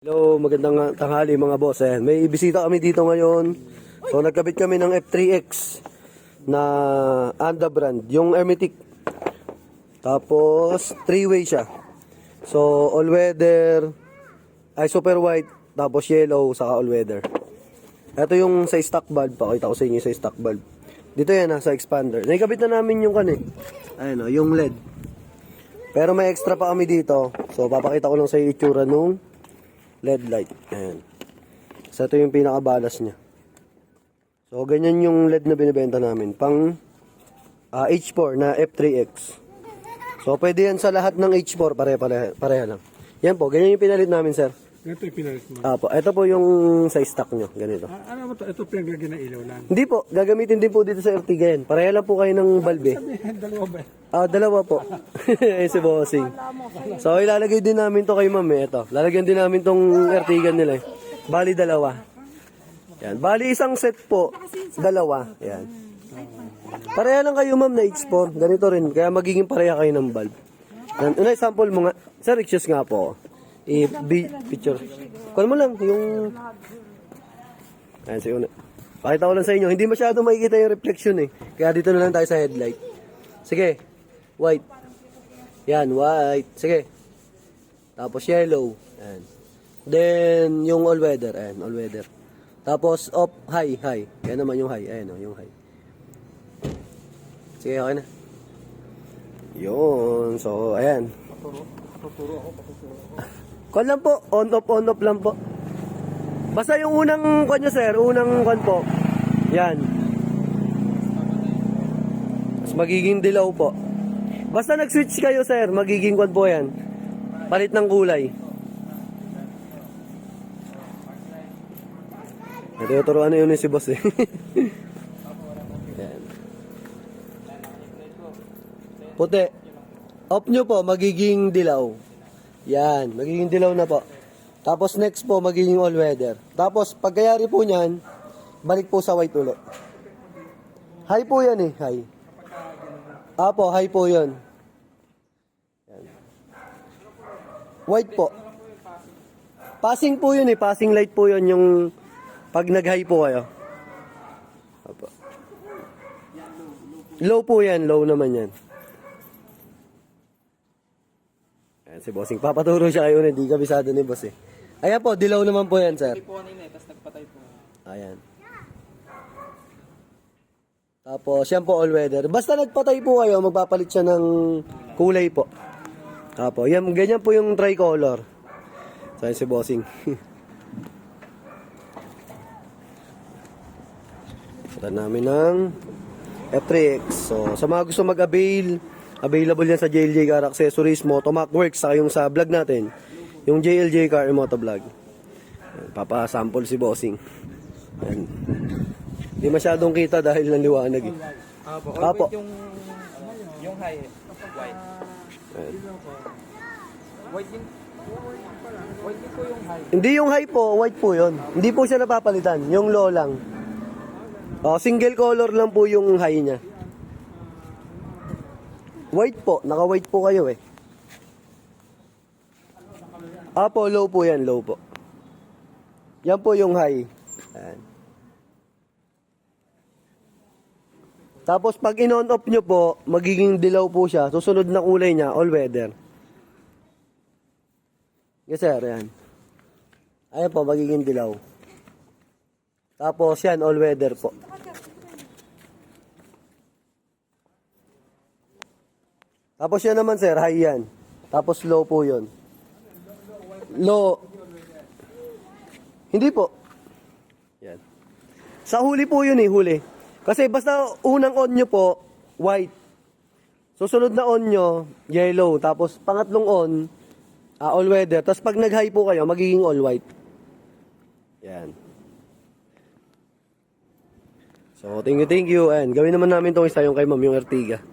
Hello, magandang tanghali mga boss. May bisita kami dito ngayon. So nagkabit kami ng F3X na Anda brand, yung Hermetic. Tapos 3-way siya. So all weather, ay super white, tapos yellow, saka all weather. Ito yung sa stock bulb, pakita ko sa inyo sa stock bulb. Dito yan sa expander. Nakikabit na namin yung ayun yung LED. Pero may extra pa kami dito. So papakita ko lang sa iyo itsura nung LED light. Ayan. So, ito yung pinaka-balas niya. So, ganyan yung LED na binibenta namin. Pang H4 na F3X. So, pwede yan sa lahat ng H4. Pareha lang. Yan po. Ganyan yung pinalit namin, sir. Ito yung pinalit mo. Ito po yung sa stock nyo. Ganito. Ano mo to? Ito pinaglagyan ng ilaw lang. Hindi po. Gagamitin din po dito sa Ertiga yan. Pareha lang po kayo ng bulb eh. Sabihin, dalawa ba? Dalawa po. Si Bossing. So, ilalagay din namin to kay ma'am eh. Ito. Lalagyan din namin tong Ertigan nila eh. Bali, dalawa. Yan. Bali, isang set po. Dalawa. Yan. Pareha lang kayo ma'am na H4. Ganito rin. Kaya magiging pareha kayo ng bulb. Yan. Una, sample mo nga. Sir, excuse nga po. Picture. Kuha mo lang yung... Ayan, si una. Pakita ko lang sa inyo. Hindi masyado makikita yung reflection eh. Kaya dito na lang tayo sa headlight. Sige. White. Yan, white. Sige. Tapos yellow. Ayan. Then, yung all weather. Ayan, all weather. Tapos, high. Yan naman yung high. Ayan yung high. Sige, okay na. Yun. So, ayan. Patuturo ako. Kwan lang po. On off lang po. Basta yung unang kwan nyo, sir. Unang kwan po. Yan. Mas magiging dilaw po. Basta nag-switch kayo, sir. Magiging kwan po yan. Palit ng kulay. Natuturuan na yun si boss eh. Yan. Puti. Off nyo po, magiging dilaw. Yan, magiging dilaw na po. Tapos next po, magiging all weather. Tapos pagkayari po niyan, balik po sa white ulit. High po yan eh, high. High po yun. Yan. White po. Passing po yun eh, passing light po yun yung pag nag-high po kayo. Apo. Low po yan, low naman yan. Ayan si Bossing. Papaturo siya kayo na, hindi kabisado ni Boss eh. Ayan po, dilaw naman po yan, sir. Hindi po kanina eh, tapos nagpatay po. Ayan. Tapos, yan po all weather. Basta nagpatay po kayo, magpapalit siya ng kulay po. Tapos, yan, ganyan po yung tricolor. So, ayan si Bossing. Sata namin ng F3X. So, sa mga gusto mag-avail, available yan sa JLJ Car Accessories, Motomac Works, saka yung sa vlog natin, yung JLJ Car Motovlog. Papa-sample si Bossing. Ayan. Hindi masyadong kita dahil naliwanag eh. Apo. Yung high, white. Ayan. White din po yung high. Hindi yung high po, white po yun. Hindi po siya napapalitan, yung low lang. Single color lang po yung high niya. White po, naka-white po kayo eh. Low po yan, low po. Yan po yung high. Ayan. Tapos pag in-on off nyo po, magiging dilaw po siya. Susunod na kulay niya, all weather. Yes sir, ayan. Ayan po, magiging dilaw. Tapos yan, all weather po. Tapos yan naman sir, high yan. Tapos low po yun. Low. Hindi po. Yan. Sa huli po yun eh, huli. Kasi basta unang on nyo po, white. Susunod na on nyo, yellow. Tapos pangatlong on, all weather. Tapos pag nag-high po kayo, magiging all white. Yan. So, thank you. And gawin naman namin itong isa yung kay ma'am, yung Ertiga.